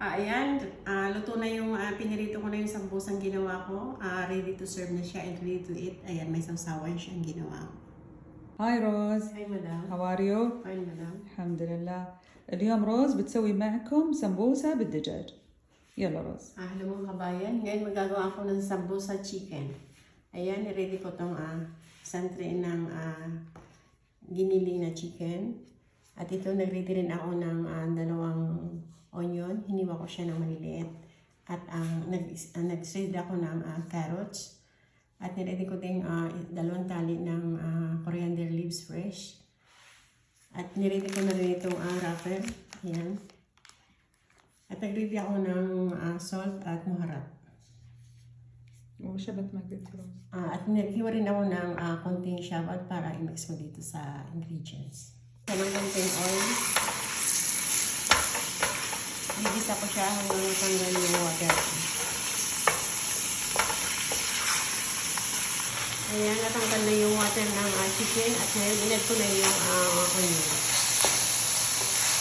Ayan, luto na yung pinirito ko na yung sambusang ginawa ko. Ready to serve na siya and ready to eat. Ayan, may sausawan siyang ginawa ko. هاي روز. Hi, madam. How are you? Fine, madam. الحمد لله. اليوم روز بتسوي معكم سمبوسة بالدجاج. يلا روز. Hello mga kabayan. Ngayon magagawa ako ng sambusa chicken. Ayan, ready ko itong isang tray ng giniling na chicken. At ito, nag-ready rin ako ng dalawang onion. Hiniwa ko siya ng maliliit. At nag-shade ako ng carrots. At niready ko din dalawang tali ng coriander leaves fresh. At niready ko na rin itong wrapper. Ayan. At nag-ready ako ng salt at muharap. وشبت ما قلت روز. At naghiwa rin ako ng konting shabat para i-mix ko dito sa ingredients. Sa ng konting oil. Bibisa ko siya hanggang matanggal yung water. Ayan, natanggal na yung water ng chicken at ngayon inad ko na yung onion.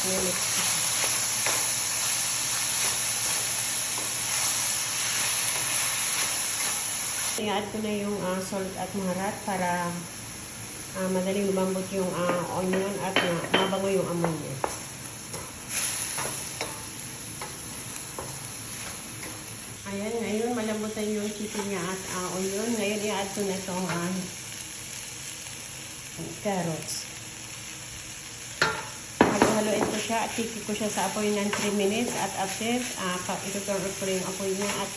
Ayan, mix ko siya. I-add ko na yung salt at maharat para madaling lumambot yung onion at mabango yung amoy niya. Ayan, ngayon malambutan yung chicken niya at onion. Ngayon i-add ko na itong carrots. Halo-haloin ko siya at tikip ko siya sa apoy ng 3 minutes at after, ituturot ko rin yung apoy niya at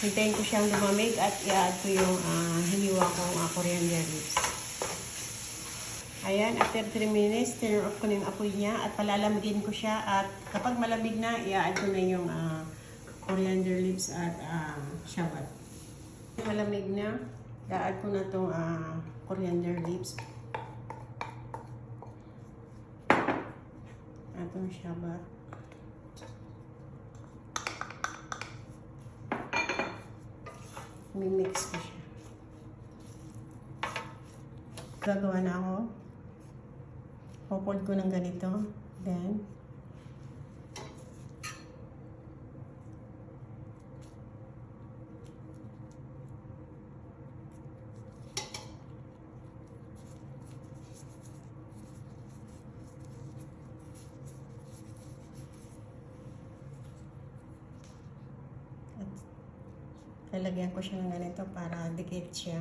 hintayin ko siyang lumamig at i-add ko yung hiniwa kong coriander leaves. Ayan, after 3 minutes, turn off ko na yung apoy niya at palalamigin ko siya at kapag malamig na, i-add ko na yung coriander leaves at shallot. Malamig na, i-add ko na itong coriander leaves at itong shallot. Mimix ko siya. Gagawa na ako. Popold ko ng ganito. Then, lalagyan ko siya ng ganito para dikit siya.